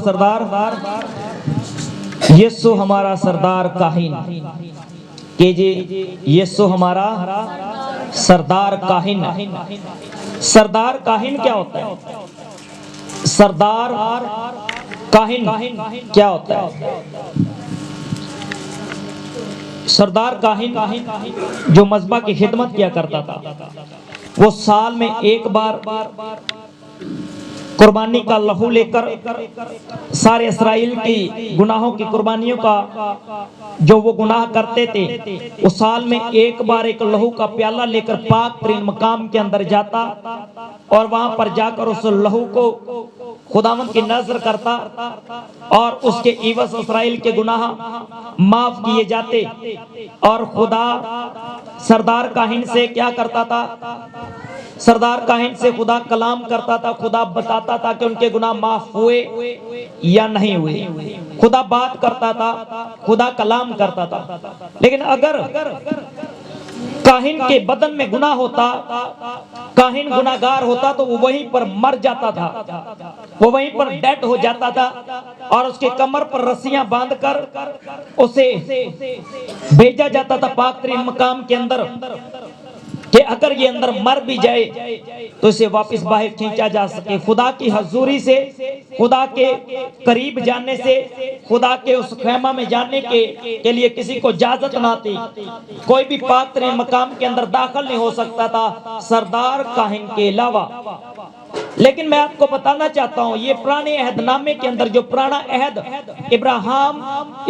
سردار یسو ہمارا سردار کاہن کہ جی یسو ہمارا سردار کاہن. سردار کاہن کیا ہوتا ہے؟ سردار کاہن کیا ہوتا ہے؟ سردار کاہن جو مذبح کی خدمت کیا کرتا تھا، وہ سال میں ایک بار قربانی کا لہو لے کر سارے اسرائیل کی گناہوں کی قربانیوں کا جو وہ گناہ کرتے تھے، وہ سال میں ایک بار ایک لہو کا پیالہ لے کر پاک ترین مقام کے اندر جاتا اور وہاں پر جا کر اس لہو کو خداوند کی نظر کرتا اور اس کے عوض اسرائیل کے گناہ معاف کیے جاتے. اور خدا سردار کاہن سے کیا کرتا تھا؟ سردار کاہن سے خدا کلام کرتا تھا، خدا بتاتا تھا کہ ان کے گناہ معاف ہوئے یا نہیں ہوئے. خدا بات کرتا تھا، خدا کلام کرتا تھا. لیکن اگر کاہن کے بدن میں گناہ ہوتا، کاہن گناہگار ہوتا، تو وہ وہیں پر مر جاتا تھا، وہ وہیں پر ڈیڈ ہو جاتا تھا اور اس کے کمر پر رسیاں باندھ کر اسے بھیجا جاتا تھا پاک ترین مقام کے اندر کہ اگر یہ اندر مر بھی جائے تو اسے واپس باہر کھینچا جا سکے. خدا کی حضوری سے، خدا کے قریب جانے سے، خدا کے اس خیمہ میں جانے کے لیے کسی کو اجازت نہ تھی. کوئی بھی پاک ترین مقام کے اندر داخل نہیں ہو سکتا تھا سردار کاہن کے علاوہ. لیکن میں آپ کو بتانا چاہتا ہوں، یہ پرانے عہد نامے کے اندر جو پرانا عہد ابراہیم،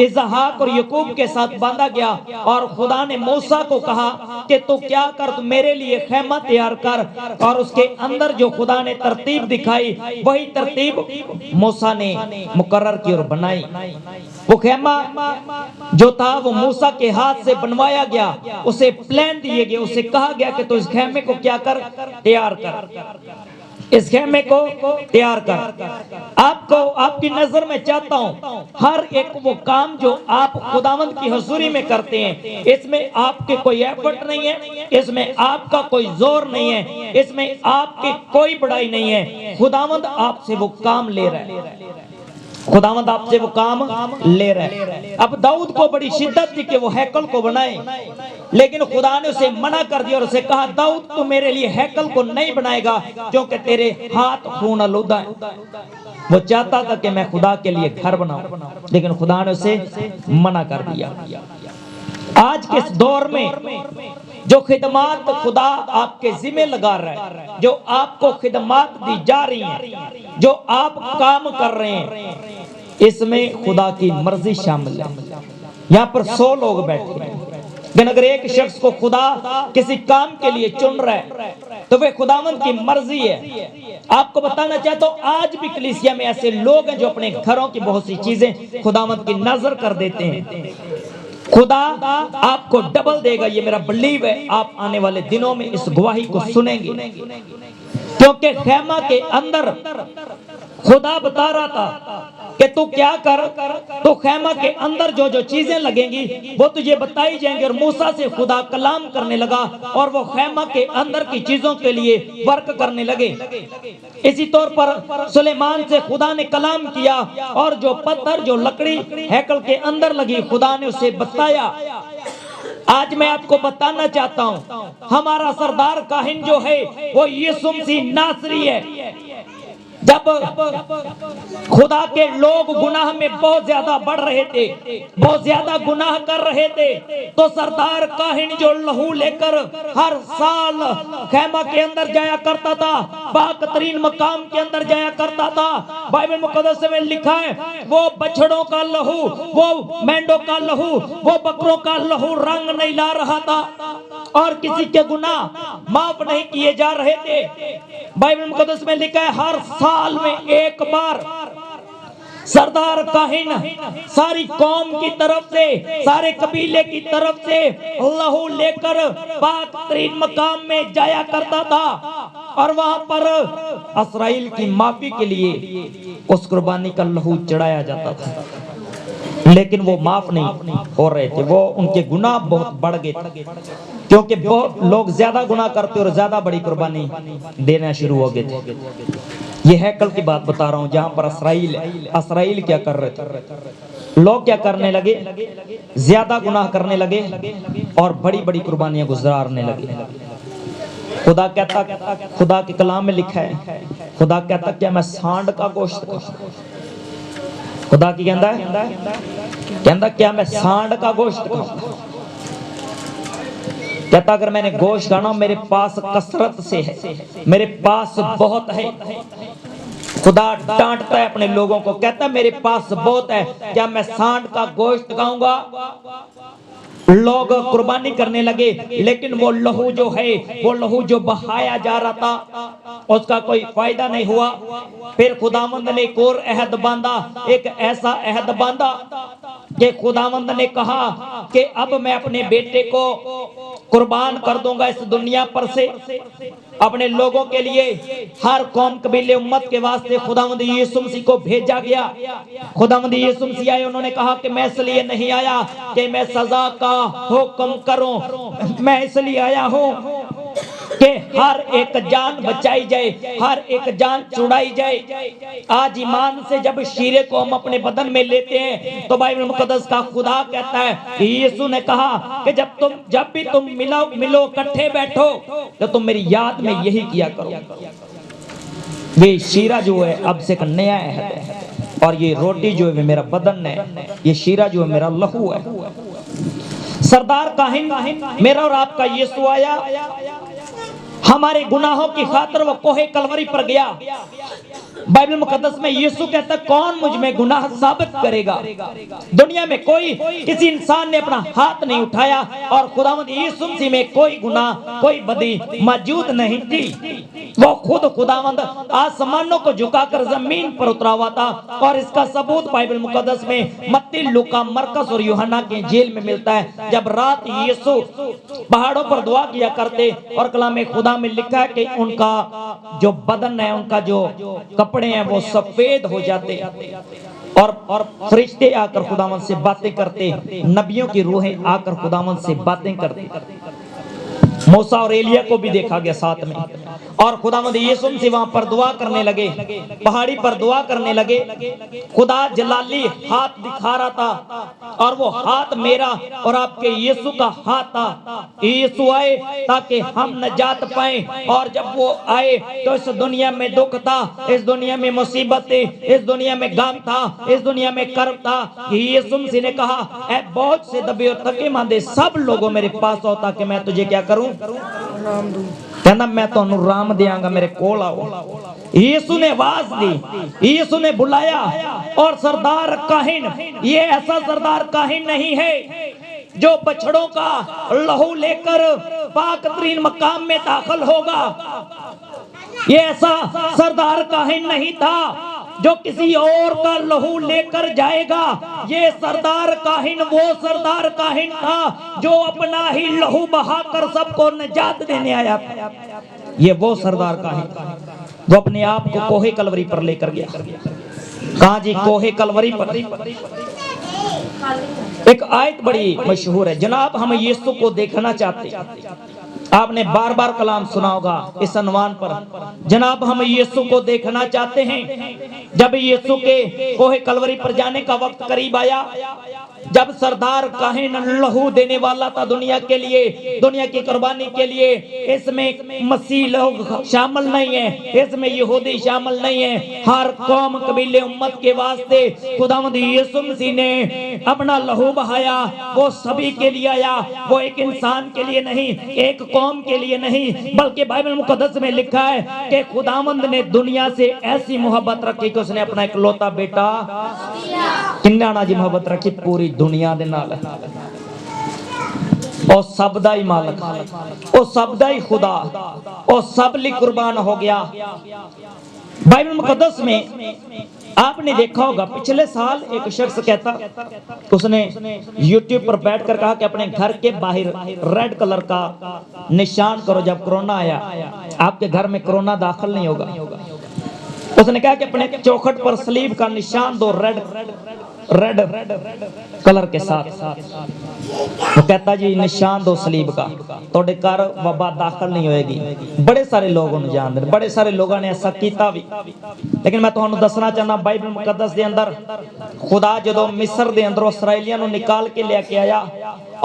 اسحاق اور یعقوب کے ساتھ باندھا گیا، اور خدا نے موسیٰ کو کہا کہ تو کیا کر، تو میرے لیے خیمہ تیار کر، اور اس کے اندر جو خدا نے ترتیب دکھائی وہی ترتیب موسیٰ نے مقرر کی اور بنائی. وہ خیمہ جو تھا وہ موسیٰ کے ہاتھ سے بنوایا گیا، اسے پلان دیے گئے، اسے کہا گیا کہ تو اس خیمے کو کیا کر، تیار کر، اس خیمے کو تیار کر. آپ کی نظر میں چاہتا ہوں ہر ایک وہ کام جو آپ خداوند کی حضوری میں کرتے ہیں، اس میں آپ کے کوئی ایفرٹ نہیں ہے، اس میں آپ کا کوئی زور نہیں ہے، اس میں آپ کی کوئی بڑائی نہیں ہے. خداوند آپ سے وہ کام لے رہا ہے، خداوند آپ سے وہ کام لے رہا ہے. اب داؤد کو بڑی شدت تھی کہ وہ ہیکل کو بنائے، لیکن خدا نے اسے منع کر دیا اور اسے کہا داؤد تو میرے لیے ہیکل کو نہیں بنائے گا کیونکہ تیرے ہاتھ خون آلودہ ہیں. وہ چاہتا تھا کہ میں خدا کے لیے گھر بناؤں، لیکن خدا نے اسے منع کر دیا. آج کے اس دور میں جو خدمات خدا آپ کے ذمہ لگا رہا ہے، جو آپ کو خدمات دی جا رہی ہیں، جو آپ کام کر رہے ہیں، اس میں خدا کی مرضی شامل ہے. یہاں پر 100 لوگ بیٹھے ہیں، لیکن اگر ایک شخص کو خدا کسی کام کے لیے چن رہا ہے تو وہ خداوند کی مرضی ہے. آپ کو بتانا چاہتا ہوں آج بھی کلیسیا میں ایسے لوگ ہیں جو اپنے گھروں کی بہت سی چیزیں خداوند کی نظر کر دیتے ہیں. خدا آپ کو ڈبل دے گا، یہ میرا بلیو ہے. آپ آنے والے دنوں میں اس گواہی کو سنیں گے، کیونکہ خیمہ کے اندر خدا بتا رہا تھا کہ تو کیا کر، تو خیمہ کے اندر جو جو چیزیں لگیں گی وہ تجھے بتائی جائیں گی. اور موسیٰ سے خدا کلام کرنے لگا اور وہ خیمہ کے اندر کی چیزوں کے لیے ورک کرنے لگے. اسی طور پر سلیمان سے خدا نے کلام کیا اور جو پتھر، جو لکڑی ہیکل کے اندر لگی خدا نے اسے بتایا. آج میں آپ کو بتانا چاہتا ہوں ہمارا سردار کاہن جو ہے وہ یسوع مسیح ناصری ہے. جب خدا کے لوگ گناہ میں بہت زیادہ بڑھ رہے تھے، بہت زیادہ گناہ کر رہے تھے، تو سردار کاہن جو لہو لے کر ہر سال خیمہ کے اندر جایا کرتا تھا، پاک ترین مقام کے اندر جایا کرتا تھا. بائبل مقدس میں لکھا ہے وہ بچڑوں کا لہو، وہ مینڈوں کا لہو، وہ بکروں کا لہو رنگ نہیں لا رہا تھا اور کسی کے گناہ معاف نہیں کیے جا رہے تھے. بائبل مقدس میں لکھا ہے ہر سال میں ایک بار سردار کاہن ساری قوم کی طرف سے، سارے قبیلے کی طرف سے لہو لے کر پاک ترین مقام میں جایا کرتا تھا اور وہاں پر اسرائیل کی معافی کے لیے اس قربانی کا لہو چڑھایا جاتا تھا. لیکن وہ معاف نہیں ہو رہے تھے، وہ ان کے گناہ بہت بڑھ گئے تھے، کیونکہ بہت لوگ زیادہ گناہ کرتے اور زیادہ بڑی قربانی دینا شروع ہو گئے تھے. یہ ہیکل کی بات بتا رہا ہوں جہاں پر اسرائیل کیا کر رہے تھے، لوگ کیا کرنے لگے، زیادہ گناہ کرنے لگے اور بڑی بڑی قربانیاں گزارنے لگے۔ خدا کہتا، خدا کے کلام میں لکھا ہے، خدا کہتا کیا میں سانڈ کا گوشت کھاؤں؟ خدا کی کہتا کیا میں سانڈ کا گوشت کھاؤں؟ کہتا اگر میں نے گوشت کھانا میرے پاس کثرت سے ہے، میرے پاس بہت ہے۔ خدا ڈانٹتا ہے اپنے لوگوں کو، کہتا ہے میرے پاس بہت ہے، کیا میں سانڈ کا گوشت کھاؤں گا؟ لوگ قربانی کرنے لگے، لیکن وہ لہو جو ہے، وہ لہو جو بہایا جا رہا تھا اس کا کوئی فائدہ نہیں ہوا۔ پھر خداوند نے ایک اور عہد باندھا، ایک ایسا عہد باندھا کہ خداوند نے کہا کہ اب میں اپنے بیٹے کو قربان کر دوں گا اس دنیا پر سے اپنے لوگوں کے لیے، ہر قوم قبیلے امت کے واسطے خداوند یسوع مسیح کو بھیجا گیا۔ خداوند یسوع مسیح آئے، انہوں نے کہا کہ میں اس لیے نہیں آیا کہ میں سزا کا حکم کروں، میں اس لیے آیا ہوں کہ ہر ایک جان بچائی جائے، ہر ایک جان چھڑائی جائے۔ آج ایمان سے جب شیرے کو ہم اپنے بدن میں لیتے ہیں تو بائبل مقدس کا خدا کہتا ہے، یسوع نے کہا کہ جب بھی تم ملو کٹھے بیٹھو تو تم میری یاد میں یہی کیا کرو۔ یہ شیرہ جو ہے اب سے ایک نیا عہد ہے، اور یہ روٹی جو ہے میرا بدن ہے، یہ شیرہ جو ہے میرا لہو ہے۔ سردار کاہن میرا اور آپ کا یسوع آیا، ہمارے گناہوں کی خاطر وہ کوہ کلوری پر گیا۔ بائبل مقدس میں یسوع کہتا ہے کون مجھ میں گناہ ثابت کرے گا؟ دنیا میں کوئی کسی انسان نے اپنا ہاتھ نہیں اٹھایا، اور خداوند یسوع مسیح میں کوئی گناہ کوئی بدی موجود نہیں تھی۔ وہ خود خداوند آسمانوں کو جھکا کر زمین پر اترا ہوا تھا، اور اس کا ثبوت بائبل مقدس میں متی، لوکا، مرکز اور یوحنا کے انجیل میں ملتا ہے۔ جب رات یسوع پہاڑوں پر دعا کیا کرتے، اور کلام خدا میں لکھا ہے کہ ان کا جو بدن ہے، ان کا جو کپڑے ہیں وہ سفید ہو جاتے، اور فرشتے آ کر خداوند سے باتیں کرتے، نبیوں کی روحیں آ کر خداوند سے باتیں کرتے۔ موسیٰ اور ایلیاہ کو بھی دیکھا گیا ساتھ میں، اور خداوند یسوع مسیح وہاں پر دعا کرنے لگے، پہاڑی پر دعا کرنے لگے۔ خدا جلالی ہاتھ دکھا رہا تھا، اور وہ ہاتھ میرا اور آپ کے یسوع کا ہاتھ تھا۔ یسوع آئے تاکہ ہم نجات پائیں، اور جب وہ آئے تو اس دنیا میں دکھ تھا، اس دنیا میں مصیبت تھی، اس دنیا میں غم تھا، اس دنیا میں کرب تھا۔ یسوع مسیح نے کہا اے بہت سے دبے اور تھکے ماندے سب لوگوں میرے پاس آؤ تاکہ میں تجھے کیا کروں؟ کہنا میں تو رام دیاں گا، میرے کول آؤ۔ یسوع نے آواز دی، یسوع نے بلایا، اور سردار کاہن یہ ایسا سردار کاہن نہیں ہے جو بچڑوں کا لہو لے کر پاک ترین مقام میں داخل ہوگا۔ یہ ایسا سردار کاہن نہیں تھا جو کسی اور کا لہو لے کر جائے گا۔ یہ سردار کاہن وہ سردار کاہن تھا جو اپنا ہی لہو بہا کر سب کو نجات دینے آیا تھا۔ یہ وہ سردار کاہن تھا جو اپنے آپ کو کوہ کلوری پر لے کر گیا۔ کہاں جی؟ کوہ کلوری پر۔ ایک آیت بڑی مشہور ہے، جناب ہم یسوع کو دیکھنا چاہتے ہیں۔ آپ نے بار بار کلام سنا ہوگا اس عنوان پر، جناب ہم یسوع کو دیکھنا چاہتے ہیں۔ جب یسوع کے کوہ کلوری پر جانے کا وقت قریب آیا، جب سردار کاہن لہو دینے والا تھا دنیا کے لیے، دنیا کی قربانی کے لیے، اس میں مسیح لوگ شامل نہیں ہیں، اس میں یہودی شامل نہیں ہیں، ہر قوم قبیلے امت کے واسطے خداوند یسوع مسیح نے اپنا لہو بہایا۔ وہ سبھی کے لیے آیا، وہ ایک انسان کے لیے نہیں، ایک قوم کے لیے نہیں، بلکہ بائبل مقدس میں لکھا ہے کہ خداوند نے دنیا سے ایسی محبت رکھی کہ اس نے اپنا اکلوتا بیٹا کنانا جی محبت رکھی پوری دنیا دے نال۔ او سب دا ہی مالک، او سب دا ہی خدا، او سب لی قربان ہو گیا۔ بائبل مقدس میں آپ نے دیکھا ہوگا پچھلے سال ایک شخص کہتا، اس نے یوٹیوب پر بیٹھ کر کہا کہ اپنے گھر کے باہر ریڈ کلر کا نشان کرو جب کرونا آیا، آپ کے گھر میں کرونا داخل نہیں ہوگا۔ اس نے کہا کہ اپنے چوکھٹ پر صلیب کا نشان دو ریڈ کلر کے ساتھ۔ وہ کہتا جی نشان دو سلیب کا توڑے کر وبا داخل نہیں ہوئے گی. بڑے سارے لوگوں نے جان دے, بڑے سارے لوگوں نے ایسا کیتا بھی. لیکن میں تو انہوں دسنا چاہنا بائبل مقدس دے اندر خدا جدو مصر دے اندر اسرائیلیاں نو نکال کے لے کے آیا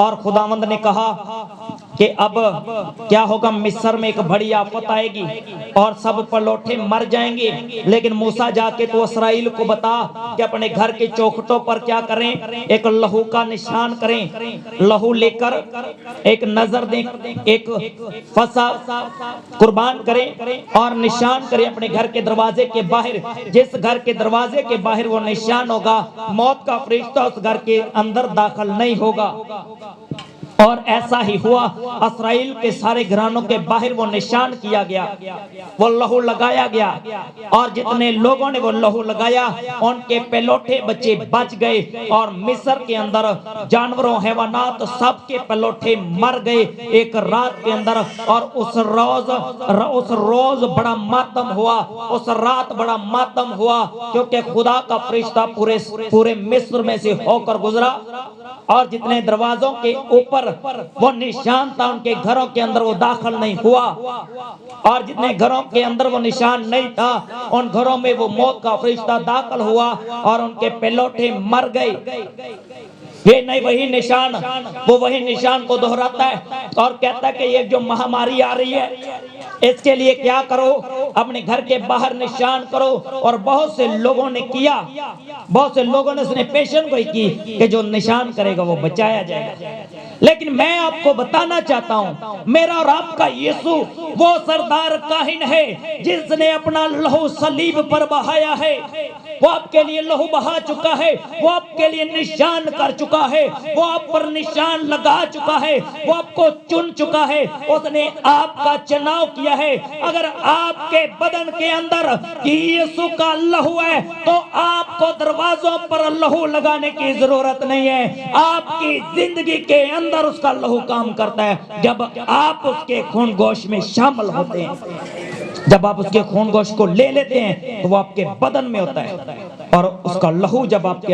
اور خداوند نے کہا کہ اب کیا ہوگا, مصر میں ایک بڑی آفت آئے گی اور سب پلوٹھے مر جائیں گے. لیکن موسیٰ جا کے تو اسرائیل کو بتا کہ اپنے گھر کے چوکھٹوں پر کیا کریں, ایک لہو کا نشان کریں, لہو لے کر ایک نظر دیں, ایک فصا قربان کریں اور نشان کریں اپنے گھر کے دروازے کے باہر. جس گھر کے دروازے کے باہر وہ نشان ہوگا, موت کا فرشتہ اس گھر کے اندر داخل نہیں ہوگا. اور ایسا ہی ہوا, اسرائیل کے سارے گھرانوں کے باہر وہ نشان کیا گیا, وہ لہو لگایا گیا, اور جتنے لوگوں نے وہ لہو لگایا ان کے پلوٹھے بچے بچ گئے, اور مصر کے اندر جانوروں حیوانات سب کے پلوٹھے مر گئے ایک رات کے اندر. اور اس روز بڑا ماتم ہوا, اس رات بڑا ماتم ہوا, کیونکہ خدا کا فرشتہ پورے مصر میں سے ہو کر گزرا, اور جتنے دروازوں کے اوپر وہ نشان تھا ان کے گھروں کے اندر وہ داخل نہیں ہوا, اور جتنے گھروں کے اندر وہ نشان نہیں تھا ان گھروں میں وہ موت کا فرشتہ داخل ہوا اور ان کے پلوٹھے مر گئے. یہ نہیں وہی نشان, وہ وہی نشان کو دہراتا ہے اور کہتا ہے کہ یہ جو مہاماری آ رہی ہے اس کے لیے کیا کرو, اپنے گھر کے باہر نشان کرو. اور بہت سے لوگوں نے کیا, بہت سے لوگوں نے اس نے پیشن گوئی کی کہ جو نشان کرے گا وہ بچایا جائے گا. لیکن میں آپ کو بتانا چاہتا ہوں میرا اور آپ کا یسوع وہ سردار کاہن ہے جس نے اپنا لہو صلیب پر بہایا ہے. وہ آپ کے لیے لہو بہا چکا ہے, وہ آپ کے لیے نشان کر چکا ہے, وہ آپ پر نشان لگا چکا ہے, وہ آپ کو چن چکا ہے, اس نے آپ کا چناؤ کیا ہے. اگر آپ کے بدن کے اندر یسوع کا لہو ہے تو آپ کو دروازوں پر لہو لگانے کی ضرورت نہیں ہے. آپ کی زندگی کے اندر اس کا لہو کام کرتا ہے جب آپ اس کے خون گوشت میں شامل ہوتے ہیں. جب آپ اس کے خون گوشت کو لے لیتے ہیں تو وہ آپ کے بدن میں ہوتا ہے, اور اس کا لہو جب آپ کے اندر